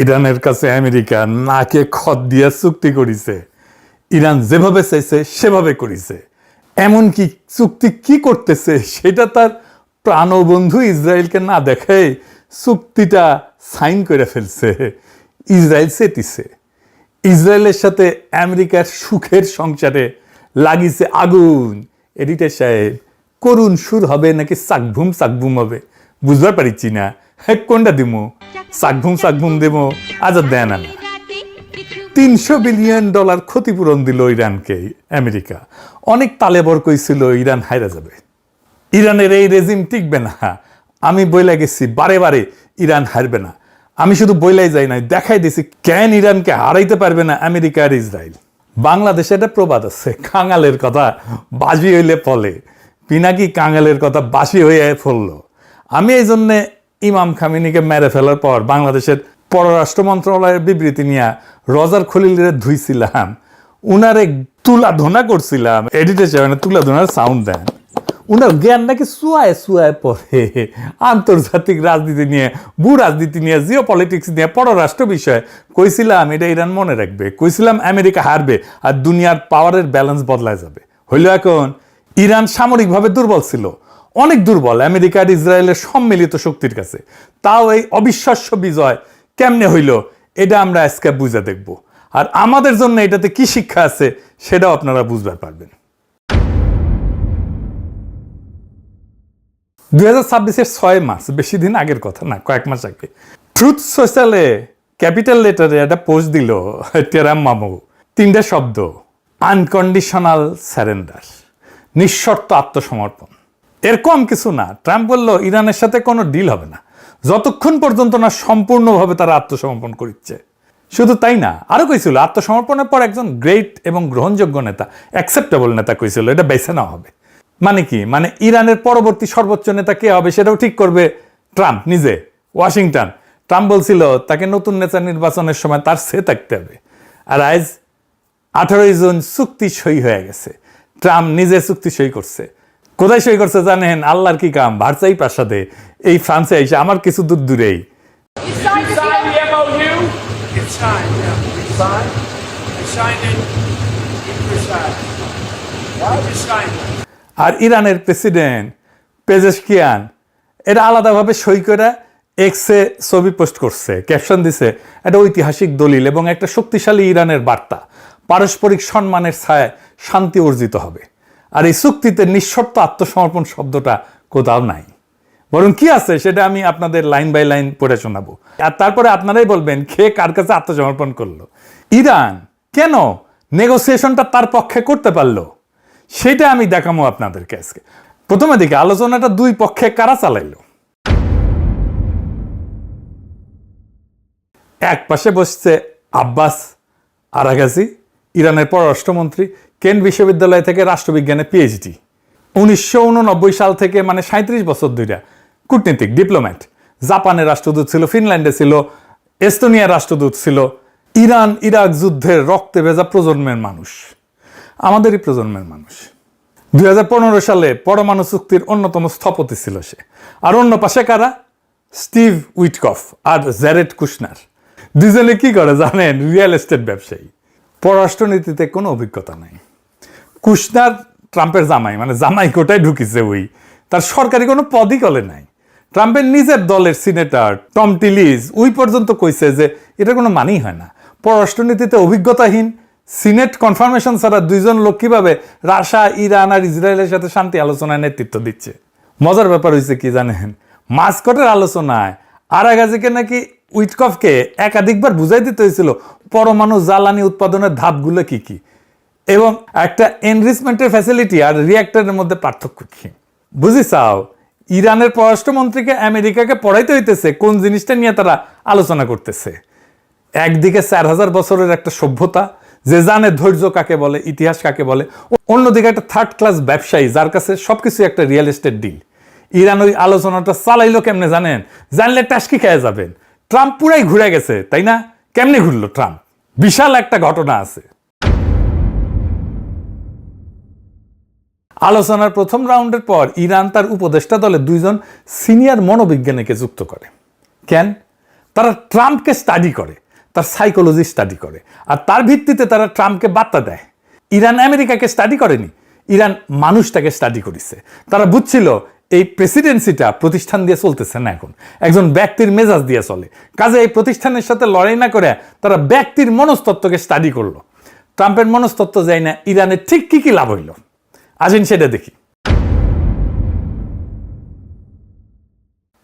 ইরানের কাছে আমেরিকা নাকে খত দিয়া চুক্তি করিছে। ইরান যেভাবে চাইছে সেভাবে করিছে। এমনকি চুক্তি কি করতেছে সেটা তার প্রাণবন্ধু ইসরায়েলকে না দেখায় চুক্তিটা সাইন করে ফেলছে। ইসরায়েল চেতিছে। ইসরায়েলের সাথে আমেরিকার সুখের সংসারে লাগিছে আগুন। এডিটর সাহেব, করুণ সুর হবে নাকি চাকভুম হবে বুঝবার পারিছি না। হ্যাঁ, কোনটা দিমো? চাকভুম দেবো? আজাদ দেয় না। $300 বিলিয়ন ক্ষতিপূরণ দিল ইরানকে আমেরিকা। অনেক তালেবর কইছিল ইরান হাইরা যাবে, ইরানের এই রেজিম টিকবে না। আমি বইলা গেছি বারে বারে ইরান হারবে না। আমি শুধু বইলাই যাই নাই, দেখাই দিছি কেন ইরানকে হারাইতে পারবে না আমেরিকা আর ইসরায়েল। বাংলাদেশে একটা প্রবাদ আছে, কাঙালের কথা বাজি হইলে ফলে। পিনাকি কাঙালের কথা বাসি হয়ে ফললো। আমি এই জন্যে ইমাম খামেনিকে মেরে ফেলার পর বাংলাদেশের পররাষ্ট্র মন্ত্রণালয়ের বিবৃতি নিয়ে রজার খলিলের ধুইছিলাম, উনারে তুলাধনা করছিলাম। এডিটর সাহেব তুলাধনার সাউন্ড দেন। উনার জ্ঞান নাকি চুয়ায় পড়ে আন্তর্জাতিক রাজনীতি নিয়ে, ভূ রাজনীতি নিয়ে, জিও পলিটিক্স নিয়ে, পররাষ্ট্র বিষয়ে। কইছিলাম এটা ইরান মনে রাখবে, কইছিলাম আমেরিকা হারবে আর দুনিয়ার পাওয়ারের ব্যালেন্স বদলায় যাবে। হইল এখন ইরান সামরিকভাবে দুর্বল ছিল, অনেক দুর্বল আমেরিকা আর ইসরায়েলের সম্মিলিত শক্তির কাছে। তাও এই অবিশ্বাস্য বিজয় কেমনে হইল এটা আমরা আজকে বুঝে দেখব। আর আমাদের জন্য এটাতে কি শিক্ষা আছে সেটাও আপনারা বুঝতে পারবেন। 2026-এর 6 মার্চ, বেশি দিন আগের কথা না, কয়েক মাস আগে, ট্রুথ সোশ্যালে ক্যাপিটাল লেটারে একটা পোস্ট দিল টেরাম মামু। 3টা শব্দ, আনকন্ডিশনাল স্যারেন্ডার, নিঃশর্ত আত্মসমর্পণ। এর কম কিছু না। ট্রাম্প বলল ইরানের সাথে কোনো ডিল হবে না যতক্ষণ পর্যন্ত না সম্পূর্ণভাবে তারা আত্মসমর্পণ করছে। শুধু তাই না, আরো কইছিল আত্মসমর্পণের পর একজন গ্রেট এবং গ্রহণযোগ্য নেতা, অ্যাকসেপ্টেবল নেতা কইছিল, এটা বেছে নেওয়া হবে। মানে কি? মানে ইরানের পরবর্তী সর্বোচ্চ নেতা কে হবে সেটাও ঠিক করবে ট্রাম্প নিজে, ওয়াশিংটন। ট্রাম্প বলছিল তাকে নতুন নেতা নির্বাচনের সময় তার সে থাকতে হবে। আর আজ 18 জুন চুক্তি সই হয়ে গেছে। ট্রাম্প নিজে চুক্তি সই করছে। কোথায় সই করছে জানেন? আল্লাহর কি কাম, ভার্সাই প্রাসাদে, এই ফ্রান্সে এসে, আমার কিছু দূর দূরেই। আর ইরানের প্রেসিডেন্ট পেজেশকিয়ান এটা আলাদাভাবে সই করে এক্সে ছবি পোস্ট করছে, ক্যাপশন দিছে একটা ঐতিহাসিক দলিল এবং একটা শক্তিশালী ইরানের বার্তা, পারস্পরিক সম্মানের ছায়ায় শান্তি অর্জিত হবে। আর এই চুক্তিতে নিঃশর্ত আত্মসমর্পণ শব্দটা কোথাও নাই। বরং কি আছে সেটা আমি আপনাদের লাইন বাই লাইন পড়ে শোনাবো, আর তারপরে আপনারাই বলবেন কে কার কাছে আত্মসমর্পণ করলো। ইরান কেন নেগোসিয়েশনটা তার পক্ষে করতে পারলো সেটা আমি দেখাবো আপনাদেরকে আজকে। প্রথমে দিকে আলোচনাটা দুই পক্ষে কারা চালাইলো। এক পাশে বসছে আব্বাস আরাগাজি, ইরানের পররাষ্ট্রমন্ত্রী, কেন্ট বিশ্ববিদ্যালয় থেকে রাষ্ট্রবিজ্ঞানে পিএইচডি। 1989 সাল থেকে, মানে 37 বছর ধরে কূটনীতিক, ডিপ্লোম্যাট। জাপানের রাষ্ট্রদূত ছিল, ফিনল্যান্ডে ছিল, এস্তোনিয়ার রাষ্ট্রদূত ছিল। ইরান ইরাক যুদ্ধের রক্তে ভেজা প্রজন্মের মানুষ, আমাদেরই প্রজন্মের মানুষ। 2015 সালে পরমাণু চুক্তির অন্যতম স্থপতি ছিল সে। আর অন্য পাশে কারা? স্টিভ উইটকফ আর জ্যারেড কুশনার। দুজনে কি করে জানেন? রিয়েল এস্টেট ব্যবসায়ী, পররাষ্ট্রনীতিতে কোনো অভিজ্ঞতা নাই। কুশনার ট্রাম্পের জামাই, মানে জামাই কোটায় ঢুকিছে ওই, তার সরকারি কোনো পদই কলে নাই। ট্রাম্পের নিজের দলের সিনেটর টম টিলিজ ওই পর্যন্ত কইছে যে এটা কোনো মানেই হয় না। পররাষ্ট্রনীতিতে অভিজ্ঞতাহীন, সিনেট কনফার্মেশন ছাড়া দুইজন লোক কিভাবে রাশিয়া, ইরান আর ইসরায়েলের সাথে শান্তি আলোচনায় নেতৃত্ব দিচ্ছে? মজার ব্যাপার হয়েছে কি জানেন? মাস্কটের আলোচনায় আরাগাজিকে নাকি উইটকফকে একাধিকবার বুঝাই দিতে হয়েছিল পরমাণু জ্বালানি উৎপাদনের ধাপগুলো কি কি এবং একটা এনরিচমেন্টের ফ্যাসিলিটি আর রিঅ্যাক্টরের মধ্যে পার্থক্য কি। বুঝি চাও? ইরানের পররাষ্ট্রমন্ত্রীকে আমেরিকাকে পড়াইতে হইতেছে কোন জিনিসটা নিয়ে তারা আলোচনা করতেছে। একদিকে 4000 বছরের একটা সভ্যতা, যে জানে ধৈর্য কাকে বলে, ইতিহাস কাকে বলে। অন্যদিকে একটা থার্ড ক্লাস ব্যবসায়ী যার কাছে সবকিছু একটা রিয়েল এস্টেট ডিল। ইরান ওই আলোচনাটা চালাইলো কেমনে জানেন? জানলে টাস্কি খেয়ে যাবেন। ট্রাম্প পুরাই ঘুরে গেছে, তাই না? কেমনে ঘুরলো ট্রাম্প? বিশাল একটা ঘটনা আছে। আলোচনার প্রথম রাউন্ডের পর ইরান তার উপদেষ্টা দলে 2 সিনিয়র মনোবিজ্ঞানীকে যুক্ত করে। কেন? তারা ট্রাম্পকে স্টাডি করে, তার সাইকোলজি স্টাডি করে, আর তার ভিত্তিতে তারা ট্রাম্পকে বার্তা দেয়। ইরান আমেরিকাকে স্টাডি করেনি, ইরান মানুষটাকে স্টাডি করেছে। তারা বুঝছিল এই প্রেসিডেন্সিটা প্রতিষ্ঠান দিয়ে চলতেছে না, এখন একজন ব্যক্তির মেজাজ দিয়ে চলে। কাজে এই প্রতিষ্ঠানের সাথে লড়াই না করে তারা ব্যক্তির মনস্তত্ত্বকে স্টাডি করলো। ট্রাম্পের মনস্তত্ত্ব যায় না, ইরানের ঠিক কি কি লাভ হইল আসেন সেটা দেখি।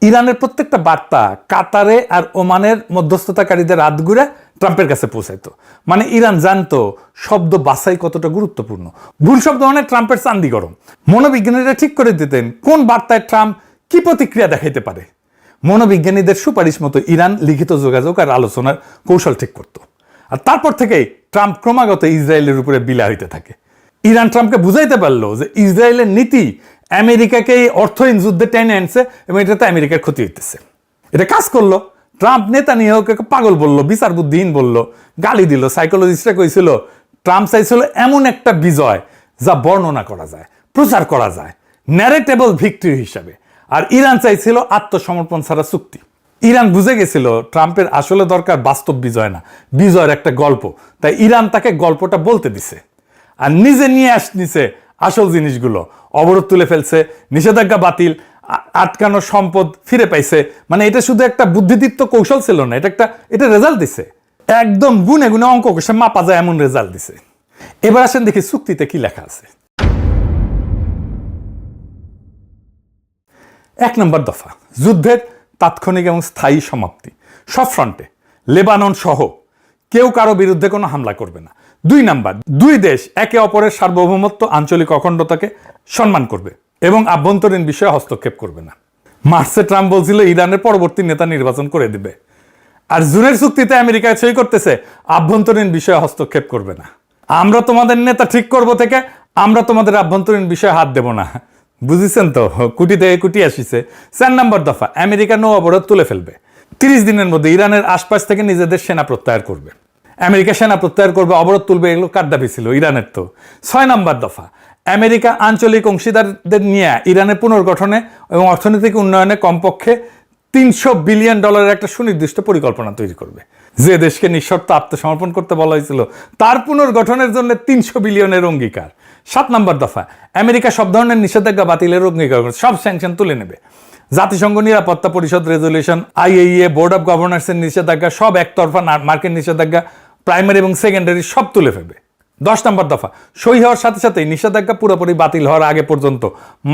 ইরানের প্রত্যেকটা বার্তা কাতারে আর ওমানের মধ্যস্থতাকারীদের হাত ঘুরে ট্রাম্পের কাছে পৌঁছাইতো। মানে ইরান জানতো শব্দ বাছাই কতটা গুরুত্বপূর্ণ। ভুল শব্দ মানে ট্রাম্পের চান্দি গরম। মনোবিজ্ঞানীরা ঠিক করে দিতেন কোন বার্তায় ট্রাম্প কি প্রতিক্রিয়া দেখাইতে পারে। মনোবিজ্ঞানীদের সুপারিশ মতো ইরান লিখিত যোগাযোগ আর আলোচনার কৌশল ঠিক করত। আর তারপর থেকেই ট্রাম্প ক্রমাগত ইসরায়েলের উপরে বিলা হইতে থাকে। ইরান ট্রাম্পকে বুঝাইতে পারলো যে ইসরায়েলের নীতি আমেরিকাকে অর্থহীন যুদ্ধে টেনে আনছে এবং এটাতে আমেরিকার ক্ষতি হইতেছে। এটা কাজ করলো। ট্রাম্প নেতানিয়াহুকে পাগল বললো, বিচার বুদ্ধিহীন বললো, গালি দিল। সাইকোলজিস্টরা কইছিল ট্রাম্প চাইছিল এমন একটা বিজয় যা বর্ণনা করা যায়, প্রচার করা যায়, ন্যারেটেবল ভিক্টরি হিসাবে। আর ইরান চাইছিল আত্মসমর্পণ ছাড়া চুক্তি। ইরান বুঝে গেছিল ট্রাম্পের আসলে দরকার বাস্তব বিজয় না, বিজয়ের একটা গল্প। তাই ইরান তাকে গল্পটা বলতে দিছে আর নিজে নিয়ে নিছে আসল জিনিসগুলো। অবরোধ তুলে ফেলছে, নিষেধাজ্ঞা বাতিল, আটকানো সম্পদ ফিরে পাইছে। মানে এটা শুধু একটা বুদ্ধিদীপ্ত কৌশল ছিল না, এটা রেজাল্ট দিছে। একদম গুনে গুনে অঙ্ক কষে মাপা যায় এমন রেজাল্ট দিছে। এবার আসেন দেখি চুক্তিতে কি লেখা আছে। 1 নম্বর দফা, যুদ্ধের তাৎক্ষণিক এবং স্থায়ী সমাপ্তি সব ফ্রন্টে, লেবানন সহ কেউ কারো বিরুদ্ধে কোনো হামলা করবে না। 2 নাম্বার, 2 দেশ একে অপরের সার্বভৌমত্ব, আঞ্চলিক অখণ্ডতাকে সম্মান করবে এবং আভ্যন্তরীণ বিষয়ে হস্তক্ষেপ করবে না। মার্চে ট্রাম্প বলছিল ইরানের পরবর্তী নেতা নির্বাচন করে দিবে। আর জুনের চুক্তিতে আমেরিকা সই করতেছে আভ্যন্তরীণ বিষয়ে হস্তক্ষেপ করবে না। আমরা তোমাদের নেতা ঠিক করব থেকে আমরা তোমাদের আভ্যন্তরীণ বিষয়ে হাত দেব না। বুঝেছেন তো, কুটি থেকে কুটি আসিছে। 4 নম্বর দফা, আমেরিকা নৌ অবরোধ তুলে ফেলবে। 30 দিনের মধ্যে ইরানের আশপাশ থেকে নিজেদের সেনা প্রত্যাহার করবে। আমেরিকা সেনা প্রত্যাহার করবে, অবরোধ তুলবে, এগুলো কার দাবি ছিল? ইরানের তো। 6 নম্বর দফা, আমেরিকা আঞ্চলিক অংশীদারদের নিয়ে ইরানের পুনর্গঠনে এবং অর্থনৈতিক উন্নয়নে কমপক্ষে $300 বিলিয়ন একটা সুনির্দিষ্ট পরিকল্পনা তৈরি করবে। যে দেশকে নিঃশর্ত আত্মসমর্পণ করতে বলা হয়েছিল তার পুনর্গঠনের জন্য 300 বিলিয়নের অঙ্গীকার। 7 নম্বর দফা, আমেরিকা সব ধরনের নিষেধাজ্ঞা বাতিলের অঙ্গীকার করবে, সব স্যাংশন তুলে নেবে। জাতিসংঘ নিরাপত্তা পরিষদ রেজলিউশন, IAEA, বোর্ড অফ গভর্নর্সের নিষেধাজ্ঞা, সব একতরফা মার্কিন নিষেধাজ্ঞা, প্রাইমারি এবং সেকেন্ডারি সব তুলে ফেলবে। 10 নম্বর দফা, সই হওয়ার সাথে সাথেই নিষেধাজ্ঞা পুরোপুরি বাতিল হওয়ার আগে পর্যন্ত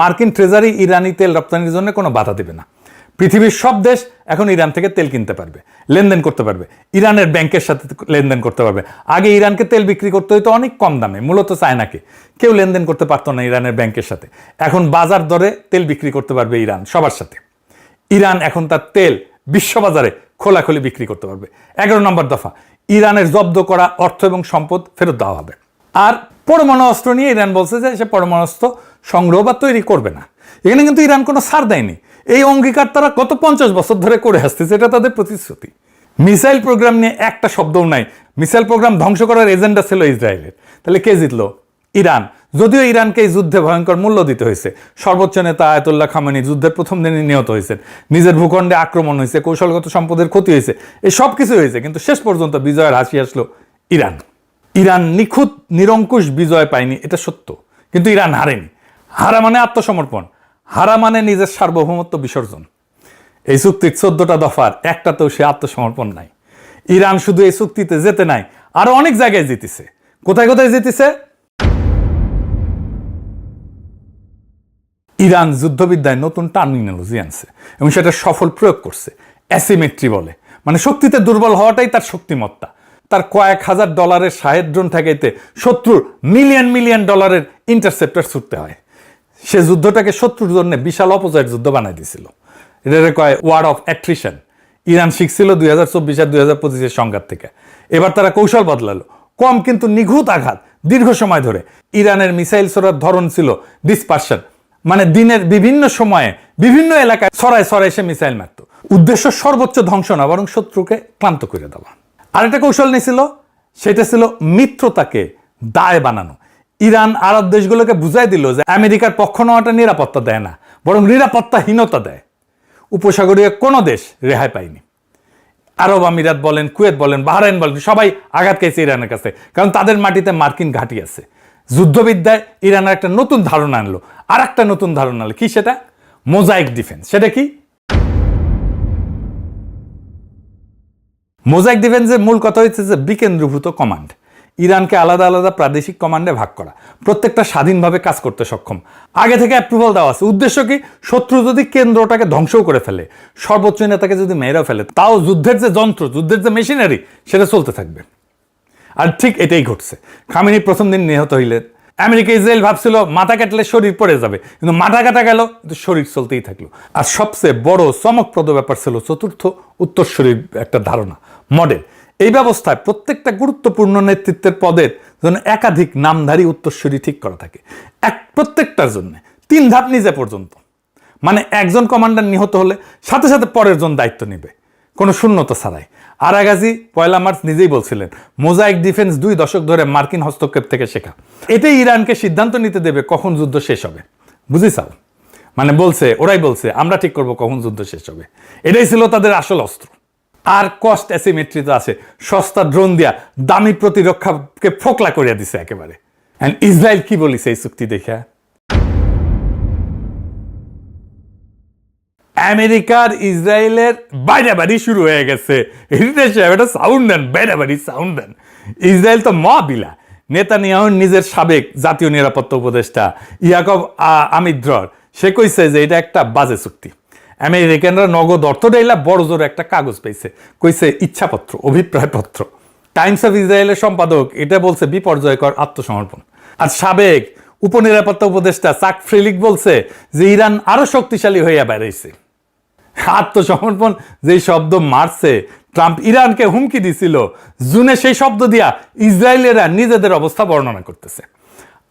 মার্কিন ট্রেজারি ইরানি তেল রপ্তানির জন্য কোনো বাধা দেবে না। পৃথিবীর সব দেশ এখন ইরান থেকে তেল কিনতে পারবে, লেনদেন করতে পারবে, ইরানের ব্যাংকের সাথে লেনদেন করতে পারবে। আগে ইরানকে তেল বিক্রি করতে হইতো অনেক কম দামে, মূলত চায়নাকে। কেউ লেনদেন করতে পারতো না ইরানের ব্যাংকের সাথে। এখন বাজার দরে তেল বিক্রি করতে পারবে ইরান সবার সাথে। ইরান এখন তার তেল বিশ্ববাজারে খোলাখুলি বিক্রি করতে পারবে। 11 নম্বর দফা, ইরানের জব্দ করা অর্থ এবং সম্পদ ফেরত দেওয়া হবে। আর পরমাণু অস্ত্র নিয়ে ইরান বলছে যে সে পরমাণু অস্ত্র সংগ্রহ বা তৈরি করবে না। এখানে কিন্তু ইরান কোনো ছাড় দেয়নি। এই অঙ্গীকার তারা গত 50 বছর ধরে করে আসতেছে, এটা তাদের প্রতিশ্রুতি। মিসাইল প্রোগ্রাম নিয়ে একটা শব্দও নাই। মিসাইল প্রোগ্রাম ধ্বংস করার এজেন্ডা ছিল ইসরায়েলের। তাহলে কে জিতলো? ইরান। যদিও ইরানকে এই যুদ্ধে ভয়ঙ্কর মূল্য দিতে হয়েছে। সর্বোচ্চ নেতা আয়াতুল্লাহ খামেনি যুদ্ধের প্রথম দিনে নিহত হয়েছেন, নিজের ভূখণ্ডে আক্রমণ হয়েছে, কৌশলগত সম্পদের ক্ষতি হয়েছে, এই সব কিছু হয়েছে, কিন্তু শেষ পর্যন্ত বিজয়ের হাসি আসলো ইরান। ইরান নিখুঁত নিরঙ্কুশ বিজয় পায়নি, এটা সত্য, কিন্তু ইরান হারেনি। হারা মানে আত্মসমর্পণ, হারা মানে নিজের সার্বভৌমত্ব বিসর্জন। এই চুক্তির 14টা দফার একটাতেও সে আত্মসমর্পণ নাই। ইরান শুধু এই চুক্তিতে যেতে নাই, আরো অনেক জায়গায় জিতেছে। কোথায় কোথায় জিতেছে? ইরান যুদ্ধবিদ্যায় নতুন টার্মিনোলজি আনছে এবং সেটা সফল প্রয়োগ করছে। অ্যাসিমেট্রি বলে, মানে শক্তিতে দুর্বল হওয়াটাই তার শক্তিমত্তা। তার কয়েক হাজার ডলারের শাহেদ ড্রোন ঠেকাইতে শত্রুর মিলিয়ন মিলিয়ন ডলারের ইন্টারসেপ্টর ছুটতে হয়। সে যুদ্ধটাকে শত্রুর জন্য বিশাল অপচয়ের যুদ্ধ বানাই দিয়েছিল। এটাকে কয় ওয়ার অফ অ্যাট্রিশন। ইরান শিখছিল 2024 আর 2025 সংঘাত থেকে। এবার তারা কৌশল বদলালো, কম কিন্তু নিখুঁত আঘাত দীর্ঘ সময় ধরে। ইরানের মিসাইল ছোড়ার ধরন ছিল ডিসপারশন, মানে দিনের বিভিন্ন সময়ে বিভিন্ন এলাকায় ছড়ায় ছড়ায় সে মিসাইল মারত। উদ্দেশ্য সর্বোচ্চ ধ্বংস না, বরং শত্রুকে ক্লান্ত করে দেওয়া। আরেকটা কৌশল নিয়েছিল, সেটা ছিল মিত্রতাকে দায় বানানো। ইরান আরব দেশগুলোকে বুঝাই দিল যে আমেরিকার পক্ষ নেওয়াটা নিরাপত্তা দেয় না, বরং নিরাপত্তাহীনতা দেয়। উপসাগরীয় কোনো দেশ রেহাই পায়নি। আরব আমিরাত বলেন, কুয়েত বলেন, বাহরাইন বলেন, সবাই আঘাত খেয়েছে ইরানের কাছে, কারণ তাদের মাটিতে মার্কিন ঘাঁটি আছে। যুদ্ধবিদ্যায় ইরানের একটা নতুন ধারণা আনলো, আর একটা নতুন ধারণা আনলো, কি সেটা? Mosaic defence. সেটা কি? মোজাইক ডিফেন্সের মূল কথা হচ্ছে যে বিকেন্দ্রীভূত কমান্ড, ইরানকে আলাদা আলাদা প্রাদেশিক কমান্ডে ভাগ করা, প্রত্যেকটা স্বাধীনভাবে কাজ করতে সক্ষম, আগে থেকে অ্যাপ্রুভাল দেওয়া আছে। উদ্দেশ্য কি? শত্রু যদি কেন্দ্রটাকে ধ্বংসও করে ফেলে, সর্বোচ্চ নেতাকে যদি মেয়েরাও ফেলে, তাও যুদ্ধের যে যন্ত্র, যুদ্ধের যে মেশিনারি, সেটা চলতে থাকবে। আর ঠিক এটাই ঘটছে। খামেনি প্রথম দিন নিহত হইলেন। আমেরিকা ইসরায়েল ভাবছিল মাথা কাটলে শরীর পড়ে যাবে, কিন্তু মাথা কাটা গেল, কিন্তু শরীর চলতেই থাকলো। আর সবচেয়ে বড় চমকপ্রদ ব্যাপার ছিল চতুর্থ উত্তরসূরির একটা ধারণা, মডেল। এই ব্যবস্থায় প্রত্যেকটা গুরুত্বপূর্ণ নেতৃত্বের পদের জন্য একাধিক নামধারী উত্তরসূরি ঠিক করা থাকে, প্রত্যেকটার জন্য 3 ধাপ নিজে পর্যন্ত। মানে একজন কমান্ডার নিহত হলে সাথে সাথে পরের জন দায়িত্ব নেবে, কোনো শূন্যতা ছাড়াই। আরাগাজি 1 মার্চ নিজেই বলছিলেন, মোজাইক ডিফেন্স 2 দশক ধরে মার্কিন হস্তক্ষেপ থেকে শেখা। এটাই ইরানকে সিদ্ধান্ত নিতে দেবে কখন যুদ্ধ শেষ হবে। বুঝিসাও? মানে বলছে, ওরাই বলছে আমরা ঠিক করব কখন যুদ্ধ শেষ হবে। এটাই ছিল তাদের আসল অস্ত্র। আর কস্ট অ্যাসিমেট্রি তো আছে, সস্তা ড্রোন দিয়া দামি প্রতিরক্ষাকে ফোকলা করিয়া দিছে একেবারে। এন্ড ইসরায়েল কি বলিছে এই চুক্তি দেখা? আমেরিকার ইসরায়েলের বাইরাবাড়ি শুরু হয়ে গেছে। এটা সাউন্ড দেন, বাইরাবাড়ি সাউন্ড দেন। ইসরায়েল তো মবিলা। নেতানিয়াহুর নিজের সাবেক জাতীয় নিরাপত্তা উপদেষ্টা ইয়াকব আমিদ্রর, সে কইছে যে এটা একটা বাজে চুক্তি। আমেরিকানরা নগদ অর্থ দেইলা বড় জোর একটা কাগজ পেয়েছে, কইছে ইচ্ছাপত্র, অভিপ্রায়পত্র। টাইমস অফ ইসরায়েলের সম্পাদক এটা বলছে বিপর্যয়কর আত্মসমর্পণ। আর সাবেক উপনিরাপত্তা উপদেষ্টা চাক ফ্রিলিক বলছে যে ইরান আরো শক্তিশালী হইয়া বেড়াইছে। আত্মসমর্পণ যেই শব্দ মারছে, ট্রাম্প ইরানকে হুমকি দিছিল জুনে, সেই শব্দ দিয়া ইসরায়েলেরা নিজেদের অবস্থা বর্ণনা করতেছে।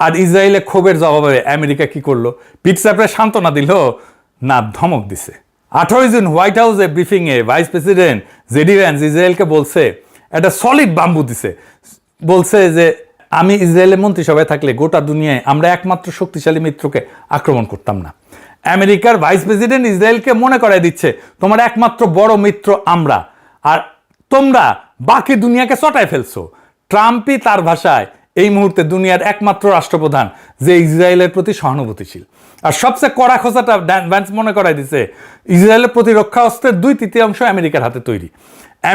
আর ইসরায়েলে ক্ষোভের জবাবে আমেরিকা কি করলো? পিঠ চাপড়ে সান্ত্বনা দিল না ধমক দিছে। 18 জুন হোয়াইট হাউসে ব্রিফিংয়ে ভাইস প্রেসিডেন্ট জেডি ভ্যান্স ইসরায়েলকে বলছে, একটা সলিড বাম্বু দিছে, বলছে যে আমি ইসরায়েলের মন্ত্রিসভায় থাকলে গোটা দুনিয়ায় আমরা একমাত্র শক্তিশালী মিত্রকে আক্রমণ করতাম না। আমেরিকার ভাইস প্রেসিডেন্ট ইসরায়েলকে মনে করায় দিচ্ছে তোমার একমাত্র বড় মিত্র আমরা, আর তোমরা বাকি দুনিয়াকে চটায় ফেলছো। ট্রাম্পই তার ভাষায় এই মুহূর্তে দুনিয়ার একমাত্র রাষ্ট্রপ্রধান যে ইসরায়েলের প্রতি সহানুভূতিশীল। আর সবচেয়ে কড়া খোঁচাটা ভ্যান্স মনে করায় দিচ্ছে, ইসরায়েলের প্রতিরক্ষা অস্ত্রের 2/3 আমেরিকার হাতে তৈরি,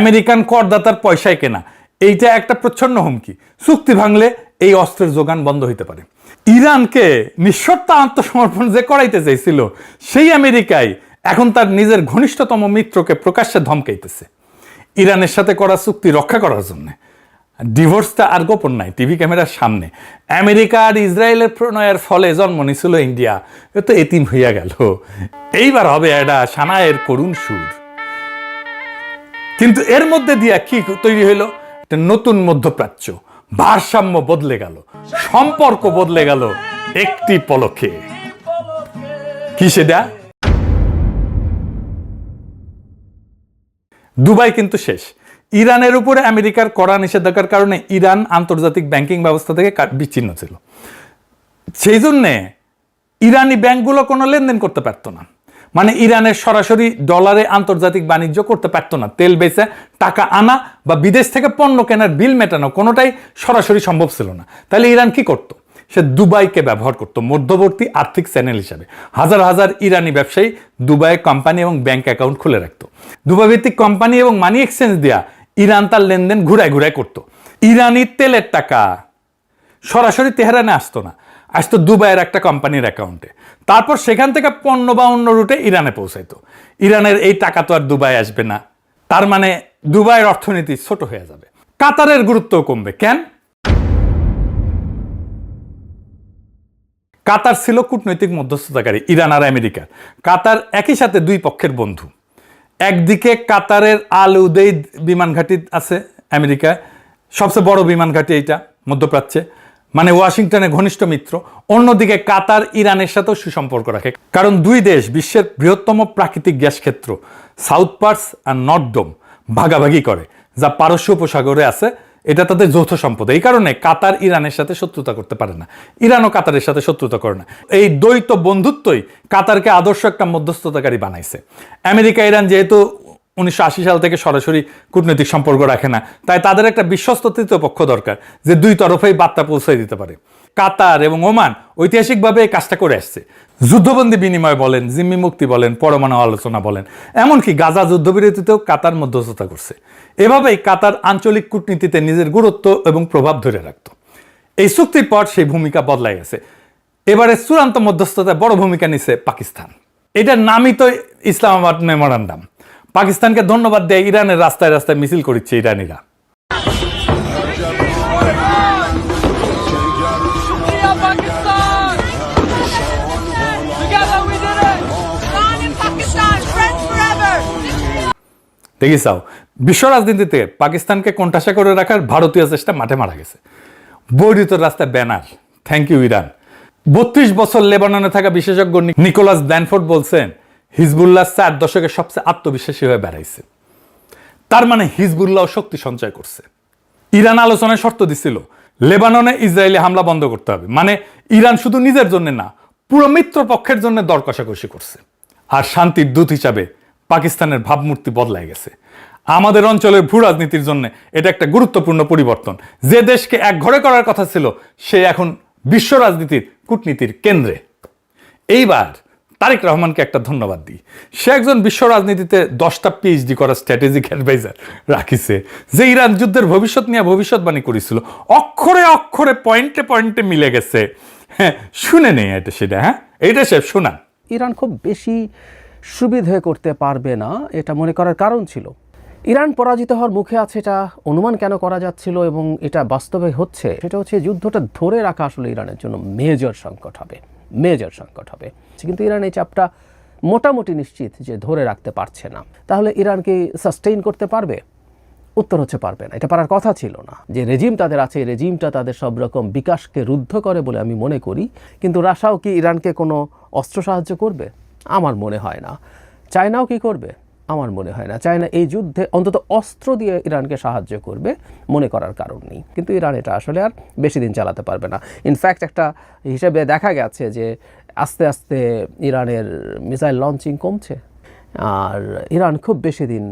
আমেরিকান করদাতার পয়সায় কেনা। এইটা একটা প্রচ্ছন্ন হুমকি। চুক্তি ভাঙলে এই অস্ত্রের যোগান বন্ধ হইতে পারে। ইরানকে নিঃশর্ত আত্মসমর্পণ যে করাইতে চাইছিল, সেই আমেরিকায় এখন তার নিজের ঘনিষ্ঠতম মিত্রকে প্রকাশ্যে ধমকাইতেছে ইরানের সাথে করা চুক্তি রক্ষা করার জন্য। ডিভোর্সটা আর গোপন নাই, টিভি ক্যামেরার সামনে। আমেরিকা আর ইসরায়েলের প্রণয়ের ফলে জন্ম নিছিল ইন্ডিয়া, এ তো এতিম হইয়া গেল। এইবার হবে এটা সানায়ের করুণ সুর। কিন্তু এর মধ্যে দিয়া কি তৈরি হইল? একটা নতুন মধ্যপ্রাচ্য। ভারসাম্য বদলে গেল, সম্পর্ক বদলে গেল একটি পলকে। কি সেটা? দুবাই কিন্তু শেষ। ইরানের উপরে আমেরিকার কড়া নিষেধাজ্ঞার কারণে ইরান আন্তর্জাতিক ব্যাংকিং ব্যবস্থা থেকে বিচ্ছিন্ন ছিল। সেই জন্যে ইরানি ব্যাংকগুলো কোনো লেনদেন করতে পারতো না। মানে ইরানের সরাসরি ডলারে আন্তর্জাতিক বাণিজ্য করতে পারতো না। তেল বেচে টাকা আনা বা বিদেশ থেকে পণ্য কেনার বিল মেটানো কোনোটাই সরাসরি সম্ভব ছিল না। তাহলে ইরান কি করতো? সে দুবাইকে ব্যবহার করতো মধ্যবর্তী আর্থিক চ্যানেল হিসাবে। হাজার হাজার ইরানি ব্যবসায়ী দুবাইয়ে কোম্পানি এবং ব্যাংক অ্যাকাউন্ট খুলে রাখতো। দুবাই ভিত্তিক কোম্পানি এবং মানি এক্সচেঞ্জ দেয়া ইরান তার লেনদেন ঘুরায় ঘুরায় করতো। ইরানি তেলের টাকা সরাসরি তেহরানে আসতো না, আসতো দুবাইয়ের একটা কোম্পানির অ্যাকাউন্টে। তারপর সেখান থেকে পণ্য বা অন্য রুটে ইরানে পৌঁছাইতো। ইরানের এই টাকা তো আর দুবাই আসবে না, তার মানে দুবাইয়ের অর্থনীতি ছোট হয়ে যাবে। কাতারের গুরুত্বও কমবে। কেন? কাতার ছিল কূটনৈতিক মধ্যস্থতাকারী ইরান আর আমেরিকার। কাতার একই সাথে দুই পক্ষের বন্ধু। একদিকে কাতারের আল উদেইদ বিমান ঘাঁটি আছে আমেরিকায়, সবচেয়ে বড় বিমান ঘাঁটি এইটা মধ্যপ্রাচ্যে, মানে ওয়াশিংটনের ঘনিষ্ঠ মিত্র। অন্যদিকে কাতার ইরানের সাথেও সুসম্পর্ক রাখে, কারণ দুই দেশ বিশ্বের বৃহত্তম প্রাকৃতিক গ্যাস ক্ষেত্র সাউথ পার্স আর নর্থ ডোম ভাগাভাগি করে, যা পারস্য উপসাগরে আছে। এটা তাদের যৌথ সম্পদ। এই কারণে কাতার ইরানের সাথে শত্রুতা করতে পারে না, ইরানও কাতারের সাথে শত্রুতা করে না। এই দ্বৈত বন্ধুত্বই কাতারকে আদর্শ একটা মধ্যস্থতাকারী বানাইছে। আমেরিকা ইরান যেহেতু 1980 সাল থেকে সরাসরি কূটনৈতিক সম্পর্ক রাখে না, তাই তাদের একটা বিশ্বস্ত তৃতীয় পক্ষ দরকার যে দুই তরফেই বার্তা পৌঁছে দিতে পারে। কাতার এবং ওমান ঐতিহাসিকভাবে এই কাজটা করে আসছে। যুদ্ধবন্দী বিনিময় বলেন, জিম্মি মুক্তি বলেন, পরমাণু আলোচনা বলেন, এমনকি গাজা যুদ্ধবিরতিতেও কাতার মধ্যস্থতা করছে। এভাবেই কাতার আঞ্চলিক কূটনীতিতে নিজের গুরুত্ব এবং প্রভাব ধরে রাখত। এই চুক্তির পর সেই ভূমিকা বদলাই গেছে। এবারে চূড়ান্ত মধ্যস্থতায় বড় ভূমিকা নিছে পাকিস্তান। এটার নামই তো ইসলামাবাদ মেমোরান্ডাম। পাকিস্তানকে ধন্যবাদ দেয় ইরানের রাস্তায় রাস্তায় মিছিল করিচ্ছে ইরানিরা। দেখিসাও, বিশ্ব রাজনীতিতে পাকিস্তানকে কোণঠাসা করে রাখার ভারতীয় চেষ্টা মাঠে মারা গেছে। বৈরিত রাস্তায় ব্যানার, থ্যাংক ইউ ইরান। 32 বছর লেবাননে থাকা বিশেষজ্ঞ নিকোলাস ব্ল্যানফোর্ড বলছেন, হিজবুল্লাহ 4 দশকের সবচেয়ে আত্মবিশ্বাসী হয়ে বেড়াইছে। তার মানে হিজবুল্লাহ শক্তি সঞ্চয় করছে। ইরান আলোচনায় শর্ত দিছিল, লেবাননে ইসরায়েলি হামলা বন্ধ করতে হবে। মানে ইরান শুধু নিজের জন্য না, পুরো মিত্র পক্ষের জন্য দর কষাকষি করছে। আর শান্তির দূত হিসাবে পাকিস্তানের ভাবমূর্তি বদলাই গেছে। আমাদের অঞ্চলের ভূ রাজনীতির জন্য এটা একটা গুরুত্বপূর্ণ পরিবর্তন। যে দেশকে এক ঘরে করার কথা ছিল, সে এখন বিশ্ব রাজনীতির কূটনীতির কেন্দ্রে। এইবার তারেক রহমানকে একটা ধন্যবাদ দিই। সে একজন বিশ্ব রাজনীতিতে 10টা PhD করা স্ট্র্যাটেজিক অ্যাডভাইজার রাখিছে, যে ইরান যুদ্ধের ভবিষ্যৎ নিয়ে ভবিষ্যৎবাণী করেছিল। অক্ষরে অক্ষরে পয়েন্টে পয়েন্টে মিলে গেছে। হ্যাঁ, শুনে নেই এটা সেটা। হ্যাঁ, এইটা সে শোনান। ইরান খুব বেশি সুবিধে করতে পারবে না, এটা মনে করার কারণ ছিল। ইরান পরাজিত হওয়ার মুখে আছে, এটা অনুমান কেন করা যাচ্ছিল এবং এটা বাস্তবে হচ্ছে, সেটা হচ্ছে যুদ্ধটা ধরে রাখা আসলে ইরানের জন্য মেজর সংকট হবে। কিন্তু ইরান এই চাপটা মোটামুটি নিশ্চিত যে ধরে রাখতে পারছে না। তাহলে ইরান কি সাস্টেইন করতে পারবে? উত্তর হচ্ছে পারবে না। এটা পারার কথা ছিল না। যে রেজিম তাদের আছে, এই রেজিমটা তাদের সব রকম বিকাশকে রুদ্ধ করে বলে আমি মনে করি। কিন্তু রাশিয়াও কি ইরানকে কোনো অস্ত্র সাহায্য করবে? আমার মনে হয় না। চায়নাও কি করবে? আমার মনে হয় না। চায়না এই যুদ্ধে অন্তত অস্ত্র দিয়ে ইরানকে সাহায্য করবে মনে করার কারণ নেই। কিন্তু ইরান এটা আসলে আর বেশি দিন চালাতে পারবে না। ইনফ্যাক্ট একটা হিসেবে দেখা গেছে যে আস্তে আস্তে ইরানের মিসাইল লঞ্চিং কমছে, আর ইরান খুব বেশি দিন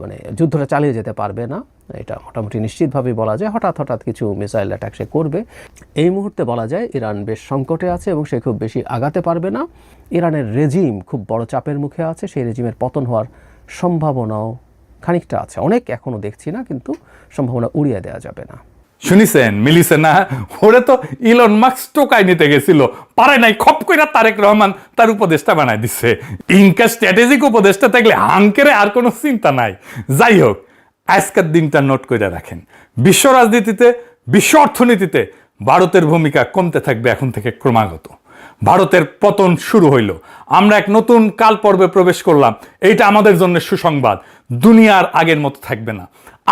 মানে যুদ্ধটা চালিয়ে যেতে পারবে না। এটা মোটামুটি নিশ্চিতভাবেই বলা যায়। হঠাৎ কিছু মিসাইল অ্যাটাক সে করবে। এই মুহূর্তে বলা যায় ইরান বেশ সংকটে আছে এবং সে খুব বেশি আগাতে পারবে না। ইরানের রেজিম খুব বড় চাপের মুখে আছে। সেই রেজিমের পতন হওয়ার সম্ভাবনাও খানিকটা আছে, অনেক এখনও দেখছি না, কিন্তু সম্ভাবনা উড়িয়ে দেওয়া যাবে না। শুনিছেন, মিলিছে না? ওরে তো ইলন মাস্ক টোকাই নিতে গেছিল, পারে নাই, খপ কইরা তারেক রহমান তার উপদেষ্টা বানাই দিচ্ছে। ইনকা স্ট্র্যাটেজিক উপদেষ্টা থাকলে হাঙ্কেরে আর কোনো চিন্তা নাই। যাই হোক, আজকের দিনটা নোট করে রাখেন। বিশ্ব রাজনীতিতে, বিশ্ব অর্থনীতিতে ভারতের ভূমিকা কমতে থাকবে এখন থেকে ক্রমাগত। ভারতের পতন শুরু হইল, আমরা এক নতুন কাল পর্বে প্রবেশ করলাম। এইটা আমাদের জন্য সুসংবাদ। দুনিয়ার আগের মতো থাকবে না।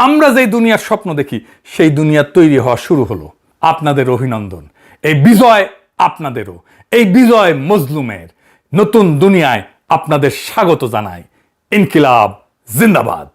আমরা যেই দুনিয়ার স্বপ্ন দেখি, সেই দুনিয়া তৈরি হওয়া শুরু হলো। আপনাদের অভিনন্দন। এই বিজয় আপনাদেরও। এই বিজয় মজলুমের। নতুন দুনিয়ায় আপনাদের স্বাগত জানাই। ইনকিলাব জিন্দাবাদ।